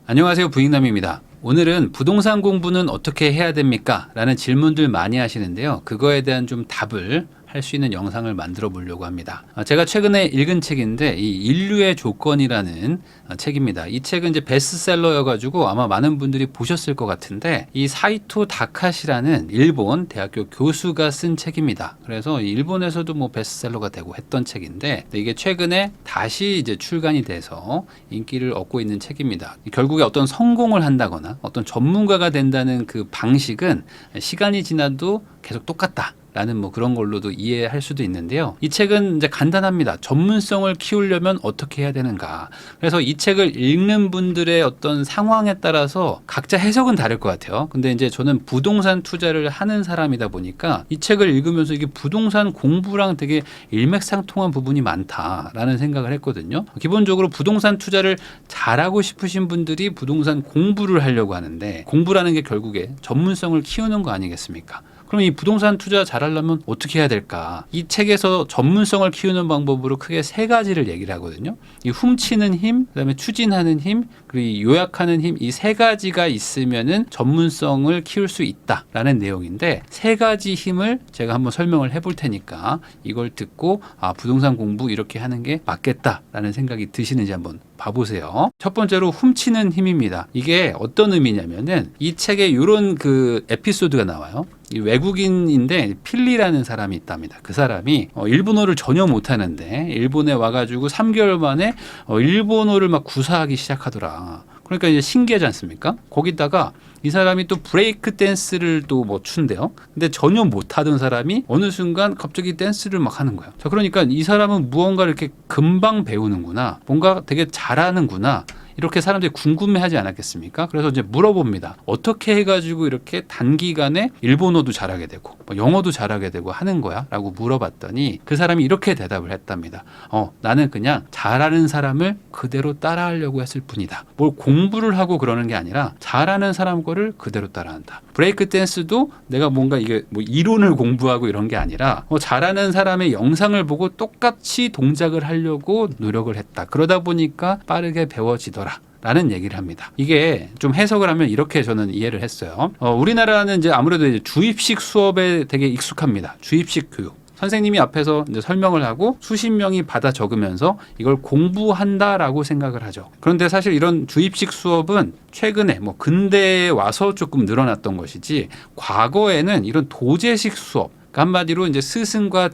안녕하세요, 부익남입니다. 오늘은 부동산 공부는 어떻게 해야 됩니까? 라는 질문들 많이 하시는데요. 그거에 대한 좀 답을 할 수 있는 영상을 만들어 보려고 합니다. 제가 최근에 읽은 책인데 이 인류의 조건이라는 책입니다. 이 책은 이제 베스트셀러여가지고 아마 많은 분들이 보셨을 것 같은데 이 사이토 다카시라는 일본 대학교 교수가 쓴 책입니다. 그래서 일본에서도 뭐 베스트셀러가 되고 했던 책인데 이게 최근에 다시 이제 출간이 돼서 인기를 얻고 있는 책입니다. 결국에 어떤 성공을 한다거나 어떤 전문가가 된다는 그 방식은 시간이 지나도 계속 똑같다. 라는 뭐 그런 걸로도 이해할 수도 있는데요. 이 책은 이제 간단합니다. 전문성을 키우려면 어떻게 해야 되는가. 그래서 이 책을 읽는 분들의 어떤 상황에 따라서 각자 해석은 다를 것 같아요. 근데 이제 저는 부동산 투자를 하는 사람이다 보니까 이 책을 읽으면서 이게 부동산 공부랑 되게 일맥상통한 부분이 많다라는 생각을 했거든요. 기본적으로 부동산 투자를 잘하고 싶으신 분들이 부동산 공부를 하려고 하는데 공부라는 게 결국에 전문성을 키우는 거 아니겠습니까? 그럼 이 부동산 투자 잘하려면 어떻게 해야 될까? 이 책에서 전문성을 키우는 방법으로 크게 세 가지를 얘기를 하거든요. 이 훔치는 힘, 그다음에 추진하는 힘, 그리고 이 요약하는 힘, 이 세 가지가 있으면은 전문성을 키울 수 있다라는 내용인데 세 가지 힘을 제가 한번 설명을 해볼 테니까 이걸 듣고 부동산 공부 이렇게 하는 게 맞겠다라는 생각이 드시는지 한번 봐보세요. 첫 번째로 훔치는 힘입니다. 이게 어떤 의미냐면은 이 책에 이런 그 에피소드가 나와요. 이 외국인인데 필리라는 사람이 있답니다. 그 사람이 일본어를 전혀 못하는데 일본에 와가지고 3개월 만에 일본어를 막 구사하기 시작하더라. 그러니까 이제 신기하지 않습니까? 거기다가 이 사람이 또 브레이크 댄스를 또 뭐 춘대요. 근데 전혀 못하던 사람이 어느 순간 갑자기 댄스를 막 하는 거예요. 자, 그러니까 이 사람은 무언가 이렇게 금방 배우는구나. 뭔가 되게 잘하는구나. 이렇게 사람들이 궁금해하지 않았겠습니까? 그래서 이제 물어봅니다. 어떻게 해가지고 이렇게 단기간에 일본어도 잘하게 되고 영어도 잘하게 되고 하는 거야? 라고 물어봤더니 그 사람이 이렇게 대답을 했답니다. 나는 그냥 잘하는 사람을 그대로 따라하려고 했을 뿐이다. 뭘 공부를 하고 그러는 게 아니라 잘하는 사람 거를 그대로 따라한다. 브레이크 댄스도 내가 뭔가 이게 뭐 이론을 공부하고 이런 게 아니라 잘하는 사람의 영상을 보고 똑같이 동작을 하려고 노력을 했다. 그러다 보니까 빠르게 배워지더라. 라는 얘기를 합니다. 이게 좀 해석을 하면 이렇게 저는 이해를 했어요. 우리나라는 이제 아무래도 이제 주입식 수업에 되게 익숙합니다. 주입식 교육. 선생님이 앞에서 이제 설명을 하고 수십 명이 받아 적으면서 이걸 공부한다라고 생각을 하죠. 그런데 사실 이런 주입식 수업은 최근에 뭐 근대에 와서 조금 늘어났던 것이지 과거에는 이런 도제식 수업 한마디로 이제 스승과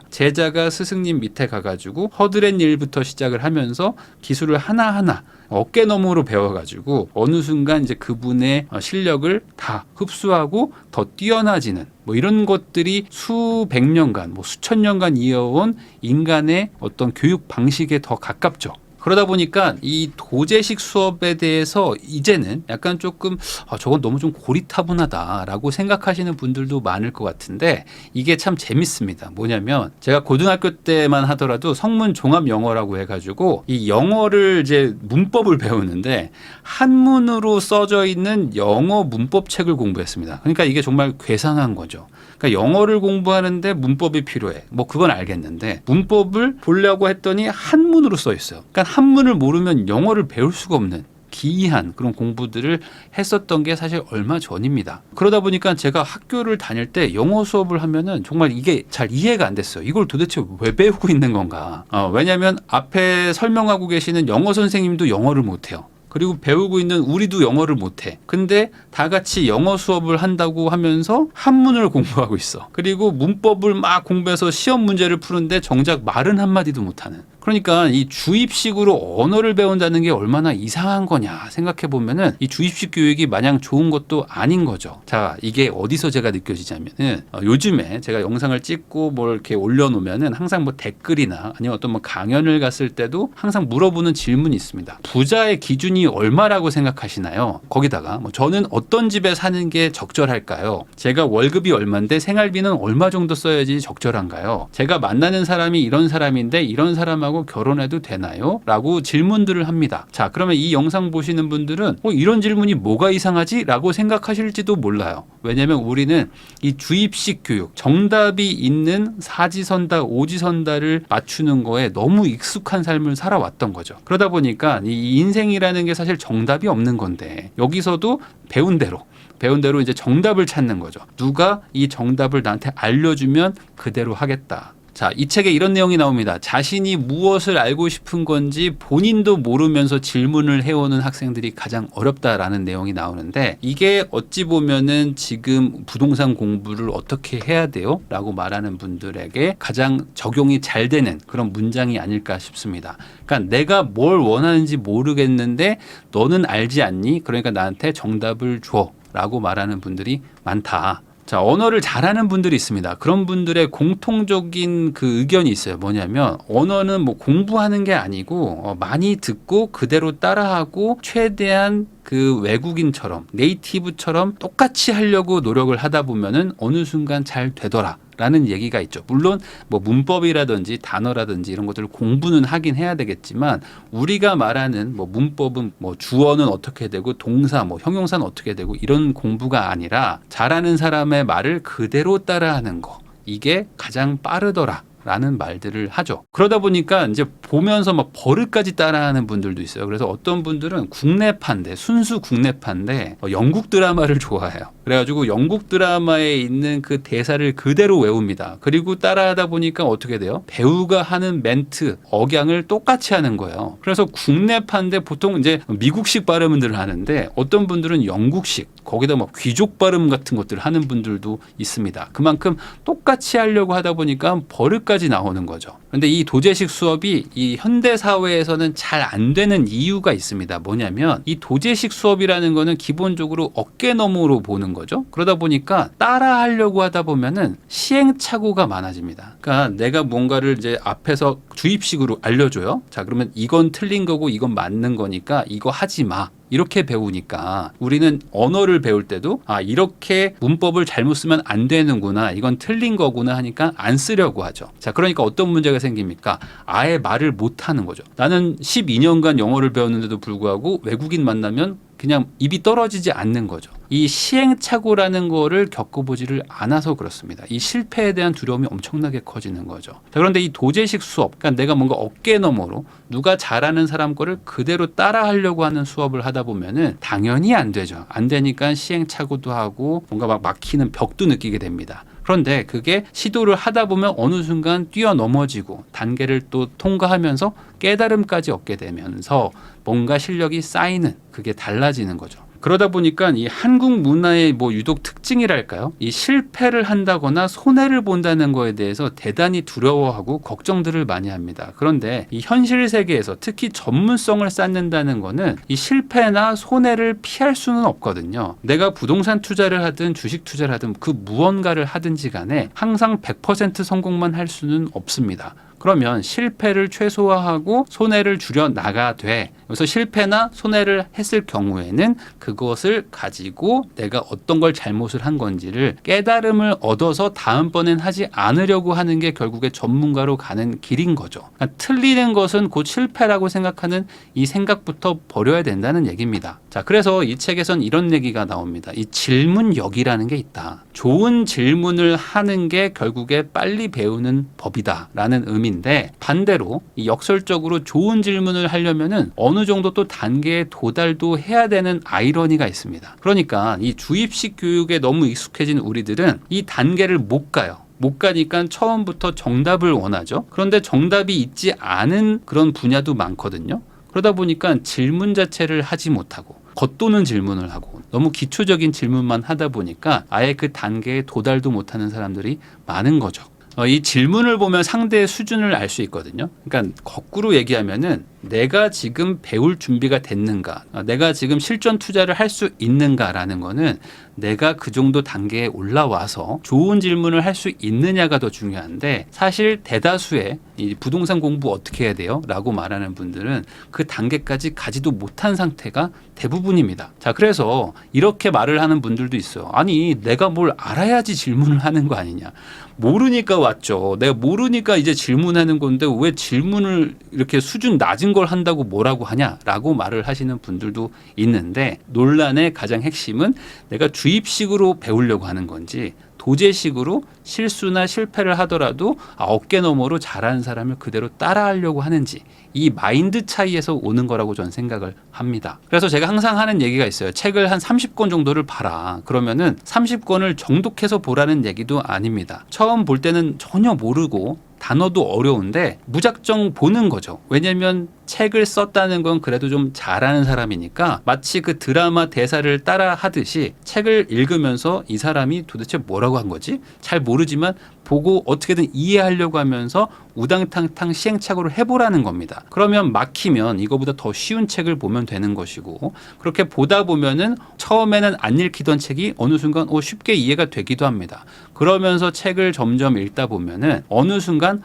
제자가 스승님 밑에 가가지고 허드렛 일부터 시작을 하면서 기술을 하나하나 어깨너머로 배워가지고 어느 순간 이제 그분의 실력을 다 흡수하고 더 뛰어나지는 뭐 이런 것들이 수백 년간, 뭐 수천 년간 이어온 인간의 어떤 교육 방식에 더 가깝죠. 그러다 보니까 이 도제식 수업에 대해서 이제는 약간 조금 저건 너무 좀 고리타분하다라고 생각하시는 분들도 많을 것 같은데 이게 참 재밌습니다. 뭐냐면 제가 고등학교 때만 하더라도 성문 종합 영어라고 해가지고 이 영어를 이제 문법을 배우는데 한문으로 써져 있는 영어 문법 책을 공부했습니다. 그러니까 이게 정말 괴상한 거죠. 그러니까 영어를 공부하는데 문법이 필요해. 뭐 그건 알겠는데 문법을 보려고 했더니 한문으로 써 있어요. 그러니까 한문을 모르면 영어를 배울 수가 없는 기이한 그런 공부들을 했었던 게 사실 얼마 전입니다. 그러다 보니까 제가 학교를 다닐 때 영어 수업을 하면은 정말 이게 잘 이해가 안 됐어요. 이걸 도대체 왜 배우고 있는 건가? 왜냐하면 앞에 설명하고 계시는 영어 선생님도 영어를 못해요. 그리고 배우고 있는 우리도 영어를 못해. 근데 다 같이 영어 수업을 한다고 하면서 한문을 공부하고 있어. 그리고 문법을 막 공부해서 시험 문제를 푸는데 정작 말은 한마디도 못하는. 그러니까 이 주입식으로 언어를 배운다는 게 얼마나 이상한 거냐 생각해 보면은 이 주입식 교육이 마냥 좋은 것도 아닌 거죠. 자, 이게 어디서 제가 느껴지냐면은 요즘에 제가 영상을 찍고 뭘 이렇게 올려놓으면은 항상 뭐 댓글이나 아니면 어떤 뭐 강연을 갔을 때도 항상 물어보는 질문이 있습니다. 부자의 기준이 얼마라고 생각하시나요? 거기다가 뭐 저는 어떤 집에 사는 게 적절할까요? 제가 월급이 얼마인데 생활비는 얼마 정도 써야지 적절한가요? 제가 만나는 사람이 이런 사람인데 이런 사람하고 사람하고 결혼해도 되나요? 라고 질문들을 합니다. 자, 그러면 이 영상 보시는 분들은 이런 질문이 뭐가 이상하지? 라고 생각하실지도 몰라요. 왜냐하면 우리는 이 주입식 교육, 정답이 있는 사지선다, 오지선다를 맞추는 거에 너무 익숙한 삶을 살아왔던 거죠. 그러다 보니까 이 인생이라는 게 사실 정답이 없는 건데 여기서도 배운 대로 이제 정답을 찾는 거죠. 누가 이 정답을 나한테 알려주면 그대로 하겠다. 자, 이 책에 이런 내용이 나옵니다. 자신이 무엇을 알고 싶은 건지 본인도 모르면서 질문을 해오는 학생들이 가장 어렵다라는 내용이 나오는데 이게 어찌 보면은 지금 부동산 공부를 어떻게 해야 돼요? 라고 말하는 분들에게 가장 적용이 잘 되는 그런 문장이 아닐까 싶습니다. 그러니까 내가 뭘 원하는지 모르겠는데 너는 알지 않니? 그러니까 나한테 정답을 줘. 라고 말하는 분들이 많다. 자, 언어를 잘하는 분들이 있습니다. 그런 분들의 공통적인 그 의견이 있어요. 뭐냐면 언어는 뭐 공부하는 게 아니고 많이 듣고 그대로 따라하고 최대한 그 외국인처럼 네이티브처럼 똑같이 하려고 노력을 하다 보면은 어느 순간 잘 되더라. 라는 얘기가 있죠. 물론 뭐 문법이라든지 단어라든지 이런 것들을 공부는 하긴 해야 되겠지만 우리가 말하는 뭐 문법은 뭐 주어는 어떻게 되고 동사 뭐 형용사는 어떻게 되고 이런 공부가 아니라 잘하는 사람의 말을 그대로 따라하는 거. 이게 가장 빠르더라. 라는 말들을 하죠. 그러다 보니까 이제 보면서 막 버릇까지 따라하는 분들도 있어요. 그래서 어떤 분들은 국내파인데 순수 국내파인데 영국 드라마를 좋아해요. 그래가지고 영국 드라마에 있는 그 대사를 그대로 외웁니다. 그리고 따라하다 보니까 어떻게 돼요? 배우가 하는 멘트, 억양을 똑같이 하는 거예요. 그래서 국내파인데 보통 이제 미국식 발음들을 하는데 어떤 분들은 영국식, 거기다 막 귀족 발음 같은 것들을 하는 분들도 있습니다. 그만큼 똑같이 하려고 하다 보니까 버릇까지 나오는 거죠. 그런데 이 도제식 수업이 이 현대 사회에서는 잘 안 되는 이유가 있습니다. 뭐냐면 이 도제식 수업이라는 거는 기본적으로 어깨너머로 보는 거죠. 그러다 보니까 따라 하려고 하다 보면은 시행착오가 많아집니다. 그러니까 내가 뭔가를 이제 앞에서 주입식으로 알려줘요. 자, 그러면 이건 틀린 거고 이건 맞는 거니까 이거 하지 마. 이렇게 배우니까 우리는 언어를 배울 때도 이렇게 문법을 잘못 쓰면 안 되는구나. 이건 틀린 거구나 하니까 안 쓰려고 하죠. 자, 그러니까 어떤 문제가 생깁니까? 아예 말을 못 하는 거죠. 나는 12년간 영어를 배웠는데도 불구하고 외국인 만나면 그냥 입이 떨어지지 않는 거죠. 이 시행착오라는 거를 겪어보지를 않아서 그렇습니다. 이 실패에 대한 두려움이 엄청나게 커지는 거죠. 자, 그런데 이 도제식 수업, 그러니까 내가 뭔가 어깨너머로 누가 잘하는 사람 거를 그대로 따라하려고 하는 수업을 하다 보면은 당연히 안 되죠. 안 되니까 시행착오도 하고 뭔가 막 막히는 벽도 느끼게 됩니다. 그런데 그게 시도를 하다 보면 어느 순간 뛰어넘어지고 단계를 또 통과하면서 깨달음까지 얻게 되면서 뭔가 실력이 쌓이는 그게 달라지는 거죠. 그러다 보니까 이 한국 문화의 뭐 유독 특징이랄까요? 이 실패를 한다거나 손해를 본다는 거에 대해서 대단히 두려워하고 걱정들을 많이 합니다. 그런데 이 현실 세계에서 특히 전문성을 쌓는다는 거는 이 실패나 손해를 피할 수는 없거든요. 내가 부동산 투자를 하든 주식 투자를 하든 그 무언가를 하든지 간에 항상 100% 성공만 할 수는 없습니다. 그러면 실패를 최소화하고 손해를 줄여 나가되 그래서 실패나 손해를 했을 경우에는 그것을 가지고 내가 어떤 걸 잘못을 한 건지를 깨달음을 얻어서 다음번엔 하지 않으려고 하는 게 결국에 전문가로 가는 길인 거죠. 그러니까 틀리는 것은 곧 실패라고 생각하는 이 생각부터 버려야 된다는 얘기입니다. 자, 그래서 이 책에선 이런 얘기가 나옵니다. 이 질문력이라는 게 있다. 좋은 질문을 하는 게 결국에 빨리 배우는 법이다라는 의미인데 반대로 이 역설적으로 좋은 질문을 하려면은 어느 정도 또 단계에 도달도 해야 되는 아이러니가 있습니다. 그러니까 이 주입식 교육에 너무 익숙해진 우리들은 이 단계를 못 가요. 못 가니까 처음부터 정답을 원하죠. 그런데 정답이 있지 않은 그런 분야도 많거든요. 그러다 보니까 질문 자체를 하지 못하고 겉도는 질문을 하고 너무 기초적인 질문만 하다 보니까 아예 그 단계에 도달도 못하는 사람들이 많은 거죠. 이 질문을 보면 상대의 수준을 알 수 있거든요. 그러니까 거꾸로 얘기하면은 내가 지금 배울 준비가 됐는가, 내가 지금 실전 투자를 할 수 있는가라는 거는 내가 그 정도 단계에 올라와서 좋은 질문을 할 수 있느냐가 더 중요한데, 사실 대다수의 이 부동산 공부 어떻게 해야 돼요? 라고 말하는 분들은 그 단계까지 가지도 못한 상태가 대부분입니다. 자, 그래서 이렇게 말을 하는 분들도 있어요. 아니, 내가 뭘 알아야지 질문을 하는 거 아니냐. 모르니까 왔죠. 내가 모르니까 이제 질문하는 건데 왜 질문을 이렇게 수준 낮은 걸 한다고 뭐라고 하냐라고 말을 하시는 분들도 있는데, 논란의 가장 핵심은 내가 주입식으로 배우려고 하는 건지 도제식으로 실수나 실패를 하더라도 어깨 너머로 잘하는 사람을 그대로 따라하려고 하는지, 이 마인드 차이에서 오는 거라고 저는 생각을 합니다. 그래서 제가 항상 하는 얘기가 있어요. 책을 한 30권 정도를 봐라. 그러면은 30권을 정독해서 보라는 얘기도 아닙니다. 처음 볼 때는 전혀 모르고 단어도 어려운데 무작정 보는 거죠. 왜냐면 책을 썼다는 건 그래도 좀 잘하는 사람이니까 마치 그 드라마 대사를 따라 하듯이 책을 읽으면서 이 사람이 도대체 뭐라고 한 거지? 잘 모르지만 보고 어떻게든 이해하려고 하면서 우당탕탕 시행착오를 해보라는 겁니다. 그러면 막히면 이거보다 더 쉬운 책을 보면 되는 것이고, 그렇게 보다 보면은 처음에는 안 읽히던 책이 어느 순간 쉽게 이해가 되기도 합니다. 그러면서 책을 점점 읽다 보면은 어느 순간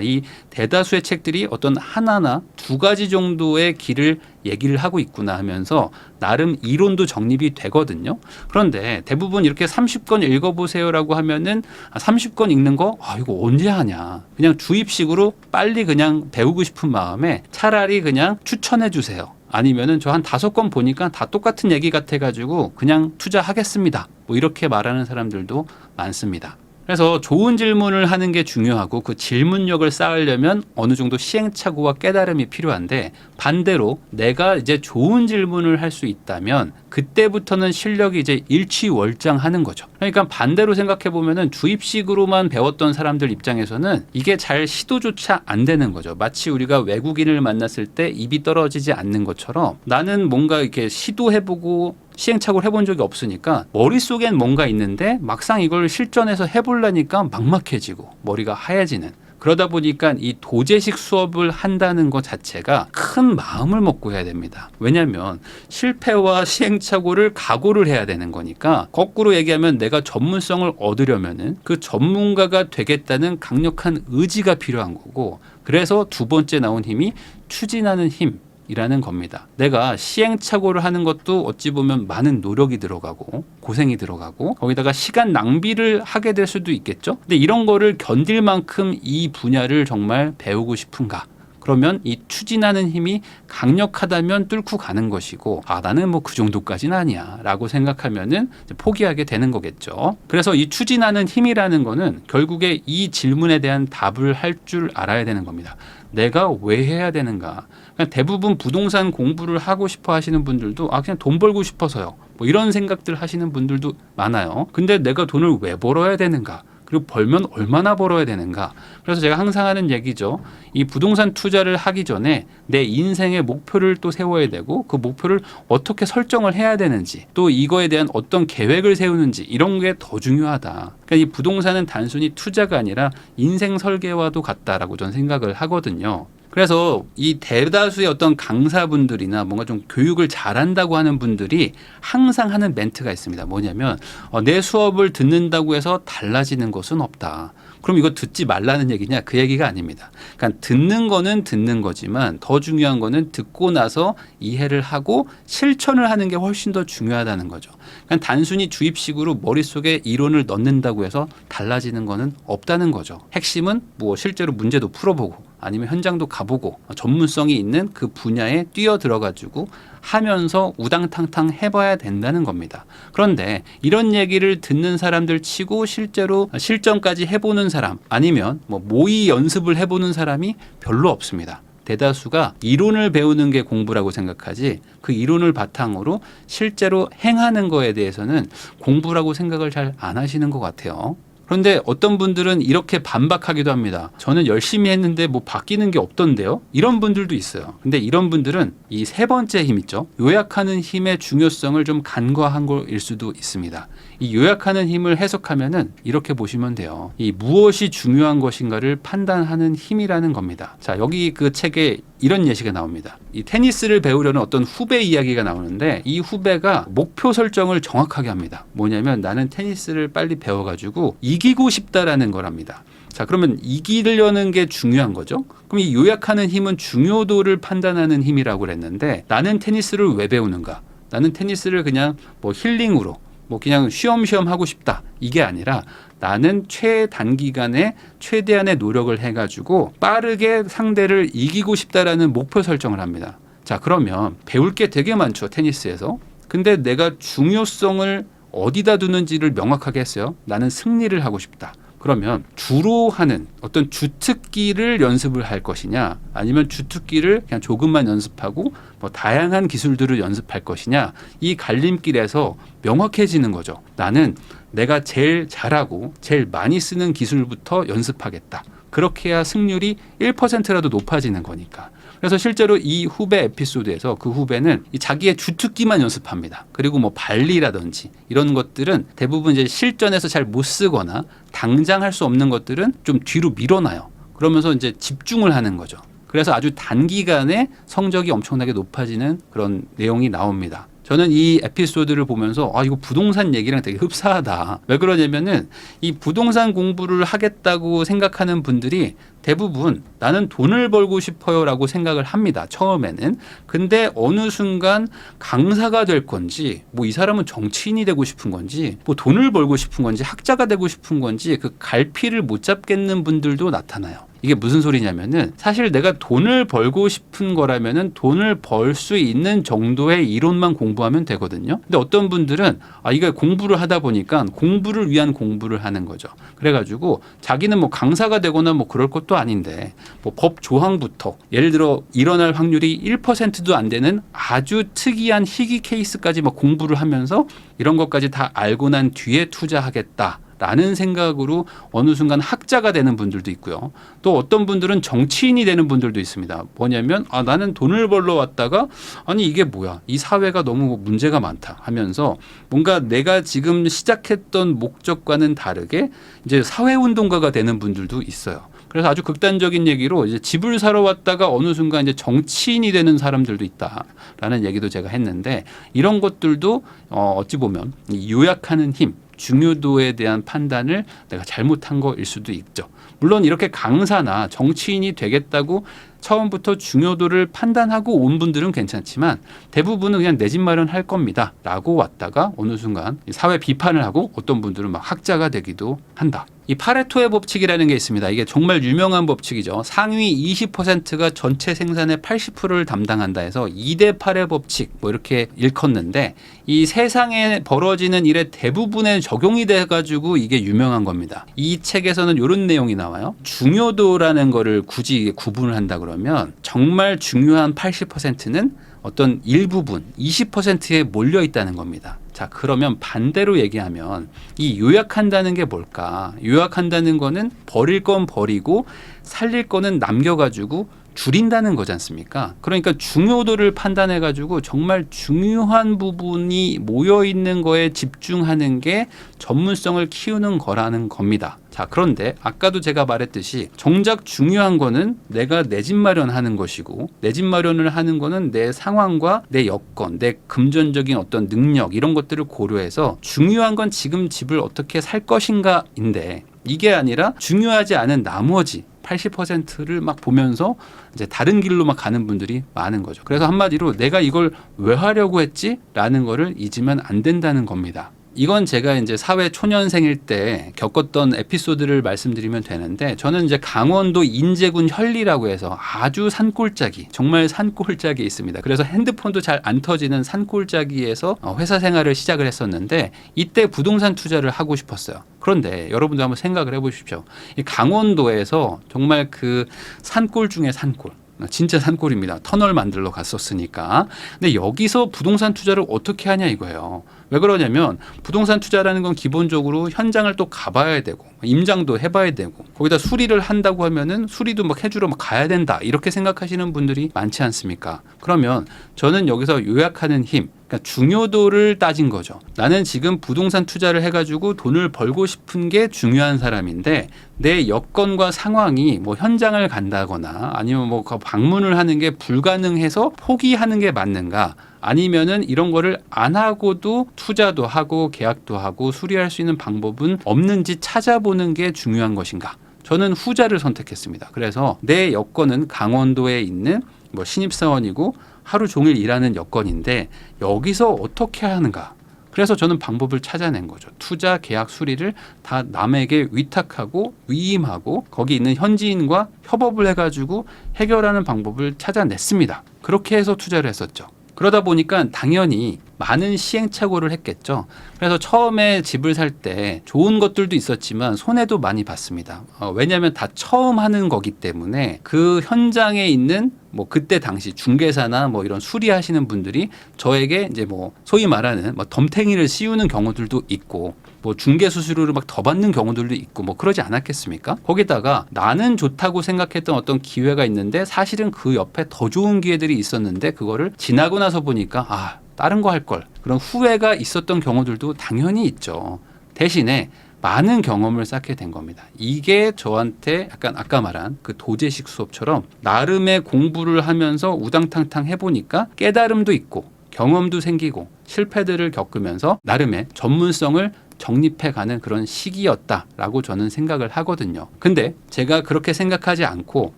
이 대다수의 책들이 어떤 하나나 두 가지 정도의 길을 얘기를 하고 있구나 하면서 나름 이론도 정립이 되거든요. 그런데 대부분 이렇게 30권 읽어보세요라고 하면은 30권 읽는 거 이거 언제 하냐, 그냥 주입식으로 빨리 그냥 배우고 싶은 마음에 차라리 그냥 추천해 주세요. 아니면은 저 한 5권 보니까 다 똑같은 얘기 같아가지고 그냥 투자하겠습니다. 뭐 이렇게 말하는 사람들도 많습니다. 그래서 좋은 질문을 하는 게 중요하고 그 질문력을 쌓으려면 어느 정도 시행착오와 깨달음이 필요한데, 반대로 내가 이제 좋은 질문을 할 수 있다면 그때부터는 실력이 이제 일취월장하는 거죠. 그러니까 반대로 생각해 보면은 주입식으로만 배웠던 사람들 입장에서는 이게 잘 시도조차 안 되는 거죠. 마치 우리가 외국인을 만났을 때 입이 떨어지지 않는 것처럼 나는 뭔가 이렇게 시도해보고 시행착오를 해본 적이 없으니까 머릿속엔 뭔가 있는데 막상 이걸 실전에서 해보려니까 막막해지고 머리가 하얘지는, 그러다 보니까 이 도제식 수업을 한다는 것 자체가 큰 마음을 먹고 해야 됩니다. 왜냐하면 실패와 시행착오를 각오를 해야 되는 거니까, 거꾸로 얘기하면 내가 전문성을 얻으려면은 그 전문가가 되겠다는 강력한 의지가 필요한 거고, 그래서 두 번째 나온 힘이 추진하는 힘 이라는 겁니다. 내가 시행착오를 하는 것도 어찌 보면 많은 노력이 들어가고 고생이 들어가고 거기다가 시간 낭비를 하게 될 수도 있겠죠. 근데 이런 거를 견딜 만큼 이 분야를 정말 배우고 싶은가? 그러면 이 추진하는 힘이 강력하다면 뚫고 가는 것이고, 나는 뭐 그 정도까지는 아니야 라고 생각하면은 포기하게 되는 거겠죠. 그래서 이 추진하는 힘이라는 거는 결국에 이 질문에 대한 답을 할 줄 알아야 되는 겁니다. 내가 왜 해야 되는가? 대부분 부동산 공부를 하고 싶어 하시는 분들도 그냥 돈 벌고 싶어서요, 뭐 이런 생각들 하시는 분들도 많아요. 근데 내가 돈을 왜 벌어야 되는가? 그리고 벌면 얼마나 벌어야 되는가? 그래서 제가 항상 하는 얘기죠. 이 부동산 투자를 하기 전에 내 인생의 목표를 또 세워야 되고, 그 목표를 어떻게 설정을 해야 되는지, 또 이거에 대한 어떤 계획을 세우는지, 이런 게 더 중요하다. 그러니까 이 부동산은 단순히 투자가 아니라 인생 설계와도 같다라고 저는 생각을 하거든요. 그래서 이 대다수의 어떤 강사분들이나 뭔가 좀 교육을 잘한다고 하는 분들이 항상 하는 멘트가 있습니다. 뭐냐면 내 수업을 듣는다고 해서 달라지는 것은 없다. 그럼 이거 듣지 말라는 얘기냐? 그 얘기가 아닙니다. 그러니까 듣는 거는 듣는 거지만 더 중요한 거는 듣고 나서 이해를 하고 실천을 하는 게 훨씬 더 중요하다는 거죠. 그러니까 단순히 주입식으로 머릿속에 이론을 넣는다고 해서 달라지는 거는 없다는 거죠. 핵심은 뭐 실제로 문제도 풀어보고 아니면 현장도 가보고 전문성이 있는 그 분야에 뛰어들어가지고 하면서 우당탕탕 해봐야 된다는 겁니다. 그런데 이런 얘기를 듣는 사람들 치고 실제로 실전까지 해보는 사람, 아니면 뭐 모의 연습을 해보는 사람이 별로 없습니다. 대다수가 이론을 배우는 게 공부라고 생각하지, 그 이론을 바탕으로 실제로 행하는 거에 대해서는 공부라고 생각을 잘 안 하시는 것 같아요. 그런데 어떤 분들은 이렇게 반박하기도 합니다. 저는 열심히 했는데 뭐 바뀌는 게 없던데요? 이런 분들도 있어요. 근데 이런 분들은 이 세 번째 힘 있죠? 요약하는 힘의 중요성을 좀 간과한 거일 수도 있습니다. 이 요약하는 힘을 해석하면은 이렇게 보시면 돼요. 이 무엇이 중요한 것인가를 판단하는 힘이라는 겁니다. 자, 여기 그 책에 이런 예시가 나옵니다. 이 테니스를 배우려는 어떤 후배 이야기가 나오는데 이 후배가 목표 설정을 정확하게 합니다. 뭐냐면 나는 테니스를 빨리 배워가지고 이기고 싶다라는 거랍니다. 자, 그러면 이기려는 게 중요한 거죠. 그럼 이 요약하는 힘은 중요도를 판단하는 힘이라고 그랬는데 나는 테니스를 왜 배우는가? 나는 테니스를 그냥 뭐 힐링으로 뭐 그냥 쉬엄쉬엄 하고 싶다. 이게 아니라 나는 최단기간에 최대한의 노력을 해가지고 빠르게 상대를 이기고 싶다라는 목표 설정을 합니다. 자, 그러면 배울 게 되게 많죠. 테니스에서. 근데 내가 중요성을 어디다 두는지를 명확하게 했어요. 나는 승리를 하고 싶다. 그러면 주로 하는 어떤 주특기를 연습을 할 것이냐 아니면 주특기를 그냥 조금만 연습하고 뭐 다양한 기술들을 연습할 것이냐 이 갈림길에서 명확해지는 거죠. 나는 내가 제일 잘하고 제일 많이 쓰는 기술부터 연습하겠다. 그렇게 해야 승률이 1%라도 높아지는 거니까. 그래서 실제로 이 후배 에피소드에서 그 후배는 자기의 주특기만 연습합니다. 그리고 뭐 발리라든지 이런 것들은 대부분 이제 실전에서 잘 못 쓰거나 당장 할 수 없는 것들은 좀 뒤로 밀어놔요. 그러면서 이제 집중을 하는 거죠. 그래서 아주 단기간에 성적이 엄청나게 높아지는 그런 내용이 나옵니다. 저는 이 에피소드를 보면서 이거 부동산 얘기랑 되게 흡사하다. 왜 그러냐면은 이 부동산 공부를 하겠다고 생각하는 분들이 대부분 나는 돈을 벌고 싶어요라고 생각을 합니다. 처음에는. 근데 어느 순간 강사가 될 건지 뭐 이 사람은 정치인이 되고 싶은 건지 뭐 돈을 벌고 싶은 건지 학자가 되고 싶은 건지 그 갈피를 못 잡겠는 분들도 나타나요. 이게 무슨 소리냐면은 사실 내가 돈을 벌고 싶은 거라면은 돈을 벌 수 있는 정도의 이론만 공부하면 되거든요. 근데 어떤 분들은 이게 공부를 하다 보니까 공부를 위한 공부를 하는 거죠. 그래가지고 자기는 뭐 강사가 되거나 뭐 그럴 것도 아닌데 뭐 법 조항부터 예를 들어 일어날 확률이 1%도 안 되는 아주 특이한 희귀 케이스까지 막 공부를 하면서 이런 것까지 다 알고 난 뒤에 투자하겠다. 라는 생각으로 어느 순간 학자가 되는 분들도 있고요. 또 어떤 분들은 정치인이 되는 분들도 있습니다. 뭐냐면 나는 돈을 벌러 왔다가 아니 이게 뭐야 이 사회가 너무 문제가 많다 하면서 뭔가 내가 지금 시작했던 목적과는 다르게 이제 사회운동가가 되는 분들도 있어요. 그래서 아주 극단적인 얘기로 이제 집을 사러 왔다가 어느 순간 이제 정치인이 되는 사람들도 있다라는 얘기도 제가 했는데 이런 것들도 어찌 보면 요약하는 힘 중요도에 대한 판단을 내가 잘못한 거일 수도 있죠. 물론 이렇게 강사나 정치인이 되겠다고 처음부터 중요도를 판단하고 온 분들은 괜찮지만 대부분은 그냥 내 집 마련할 겁니다 라고 왔다가 어느 순간 사회 비판을 하고 어떤 분들은 막 학자가 되기도 한다. 이 파레토의 법칙이라는 게 있습니다. 이게 정말 유명한 법칙이죠. 상위 20%가 전체 생산의 80%를 담당한다 해서 2대 8의 법칙 뭐 이렇게 일컫는데 이 세상에 벌어지는 일의 대부분에 적용이 돼가지고 이게 유명한 겁니다. 이 책에서는 이런 내용이 나와요. 중요도라는 거를 굳이 구분을 한다 그러면 정말 중요한 80%는 어떤 일부분 20%에 몰려 있다는 겁니다. 자, 그러면 반대로 얘기하면 이 요약한다는 게 뭘까? 요약한다는 거는 버릴 건 버리고 살릴 거는 남겨가지고 줄인다는 거지 않습니까? 그러니까 중요도를 판단해가지고 정말 중요한 부분이 모여있는 거에 집중하는 게 전문성을 키우는 거라는 겁니다. 자, 그런데 아까도 제가 말했듯이 정작 중요한 거는 내가 내 집 마련하는 것이고 내 집 마련을 하는 거는 내 상황과 내 여건, 내 금전적인 어떤 능력 이런 것들을 고려해서 중요한 건 지금 집을 어떻게 살 것인가인데 이게 아니라 중요하지 않은 나머지 80%를 막 보면서 이제 다른 길로 막 가는 분들이 많은 거죠. 그래서 한마디로 내가 이걸 왜 하려고 했지? 라는 거를 잊으면 안 된다는 겁니다. 이건 제가 이제 사회 초년생일 때 겪었던 에피소드를 말씀드리면 되는데 저는 이제 강원도 인제군 현리라고 해서 아주 산골짜기 정말 산골짜기에 있습니다. 그래서 핸드폰도 잘 안 터지는 산골짜기에서 회사 생활을 시작을 했었는데 이때 부동산 투자를 하고 싶었어요. 그런데 여러분도 한번 생각을 해보십시오. 이 강원도에서 정말 그 산골 중에 산골 진짜 산골입니다. 터널 만들러 갔었으니까. 근데 여기서 부동산 투자를 어떻게 하냐 이거예요. 왜 그러냐면 부동산 투자라는 건 기본적으로 현장을 또 가봐야 되고 임장도 해봐야 되고 거기다 수리를 한다고 하면은 수리도 막 해주러 막 가야 된다 이렇게 생각하시는 분들이 많지 않습니까? 그러면 저는 여기서 요약하는 힘 그러니까 중요도를 따진 거죠. 나는 지금 부동산 투자를 해가지고 돈을 벌고 싶은 게 중요한 사람인데 내 여건과 상황이 뭐 현장을 간다거나 아니면 뭐 방문을 하는 게 불가능해서 포기하는 게 맞는가? 아니면은 이런 거를 안 하고도 투자도 하고 계약도 하고 수리할 수 있는 방법은 없는지 찾아보는 게 중요한 것인가? 저는 후자를 선택했습니다. 그래서 내 여건은 강원도에 있는 뭐 신입사원이고 하루 종일 일하는 여건인데 여기서 어떻게 하는가? 그래서 저는 방법을 찾아낸 거죠. 투자, 계약, 수리를 다 남에게 위탁하고 위임하고 거기 있는 현지인과 협업을 해가지고 해결하는 방법을 찾아냈습니다. 그렇게 해서 투자를 했었죠. 그러다 보니까 당연히 많은 시행착오를 했겠죠. 그래서 처음에 집을 살 때 좋은 것들도 있었지만 손해도 많이 봤습니다. 왜냐하면 다 처음 하는 거기 때문에 그 현장에 있는 뭐 그때 당시 중개사나 뭐 이런 수리하시는 분들이 저에게 이제 뭐 소위 말하는 뭐 덤탱이를 씌우는 경우들도 있고 뭐 중개 수수료를 막 더 받는 경우들도 있고 뭐 그러지 않았겠습니까? 거기다가 나는 좋다고 생각했던 어떤 기회가 있는데 사실은 그 옆에 더 좋은 기회들이 있었는데 그거를 지나고 나서 보니까 다른 거 할 걸. 그런 후회가 있었던 경우들도 당연히 있죠. 대신에 많은 경험을 쌓게 된 겁니다. 이게 저한테 약간 아까 말한 그 도제식 수업처럼 나름의 공부를 하면서 우당탕탕 해보니까 깨달음도 있고 경험도 생기고 실패들을 겪으면서 나름의 전문성을 정립해가는 그런 시기였다라고 저는 생각을 하거든요. 근데 제가 그렇게 생각하지 않고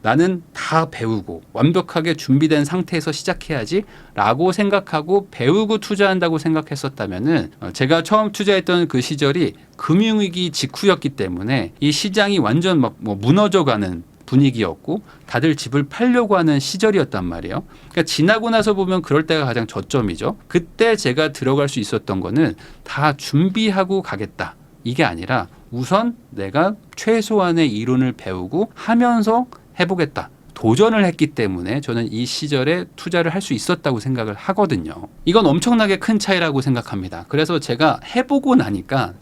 나는 다 배우고 완벽하게 준비된 상태에서 시작해야지 라고 생각하고 배우고 투자한다고 생각했었다면은 제가 처음 투자했던 그 시절이 금융위기 직후였기 때문에 이 시장이 완전 막 뭐 무너져가는 분위기였고 다들 집을 팔려고 하는 시절이었단 말이에요. 그러니까 지나고 나서 보면 그럴 때가 가장 저점이죠. 그때 제가 들어갈 수 있었던 거는 다 준비하고 가겠다. 이게 아니라 우선 내가 최소한의 이론을 배우고 하면서 해보겠다. 도전을 했기 때문에 저는 이 시절에 투자를 할 수 있었다고 생각을 하거든요. 이건 엄청나게 큰 차이라고 생각합니다. 그래서 제가 해보고 나니까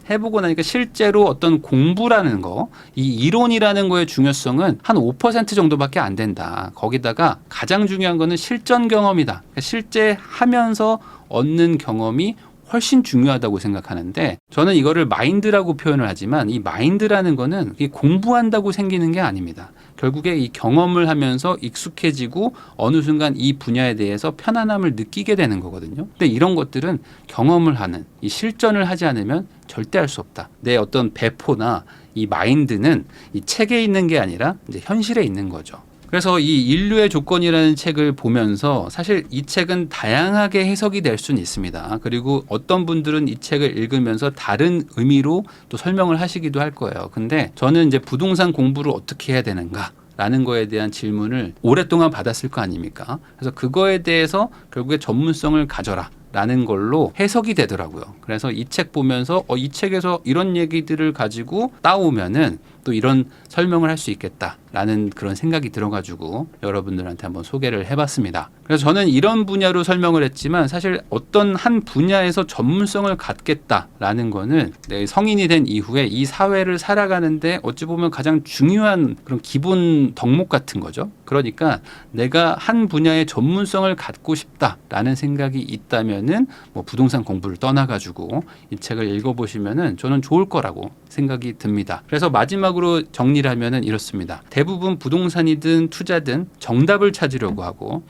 실제로 어떤 공부라는 거, 이 이론이라는 거의 중요성은 한 5% 정도밖에 안 된다. 거기다가 가장 중요한 거는 실전 경험이다. 그러니까 실제 하면서 얻는 경험이 훨씬 중요하다고 생각하는데 저는 이거를 마인드라고 표현을 하지만 이 마인드라는 거는 공부한다고 생기는 게 아닙니다. 결국에 이 경험을 하면서 익숙해지고 어느 순간 이 분야에 대해서 편안함을 느끼게 되는 거거든요. 근데 이런 것들은 경험을 하는 이 실전을 하지 않으면 절대 할 수 없다. 내 어떤 배포나 이 마인드는 이 책에 있는 게 아니라 이제 현실에 있는 거죠. 그래서 이 인류의 조건이라는 책을 보면서 사실 이 책은 다양하게 해석이 될 수는 있습니다. 그리고 어떤 분들은 이 책을 읽으면서 다른 의미로 또 설명을 하시기도 할 거예요. 근데 저는 이제 부동산 공부를 어떻게 해야 되는가? 라는 거에 대한 질문을 오랫동안 받았을 거 아닙니까? 그래서 그거에 대해서 결국에 전문성을 가져라. 라는 걸로 해석이 되더라고요. 그래서 이 책 보면서 이 책에서 이런 얘기들을 가지고 따오면은 또 이런 설명을 할 수 있겠다라는 그런 생각이 들어가지고 여러분들한테 한번 소개를 해봤습니다. 그래서 저는 이런 분야로 설명을 했지만 사실 어떤 한 분야에서 전문성을 갖겠다라는 거는 내 성인이 된 이후에 이 사회를 살아가는데 어찌 보면 가장 중요한 그런 기본 덕목 같은 거죠. 그러니까 내가 한 분야의 전문성을 갖고 싶다라는 생각이 있다면은 뭐 부동산 공부를 떠나가지고 이 책을 읽어보시면은 저는 좋을 거라고 생각이 듭니다. 그래서 마지막으로 정리를 하면은 이렇습니다. 대부분 부동산이든 투자든 정답을 찾으려고 하고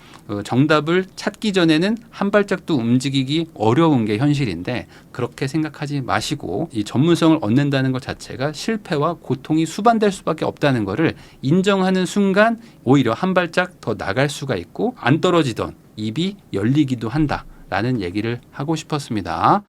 정답을 찾기 전에는 한 발짝도 움직이기 어려운 게 현실인데 그렇게 생각하지 마시고 이 전문성을 얻는다는 것 자체가 실패와 고통이 수반될 수밖에 없다는 것을 인정하는 순간 오히려 한 발짝 더 나갈 수가 있고 안 떨어지던 입이 열리기도 한다라는 얘기를 하고 싶었습니다.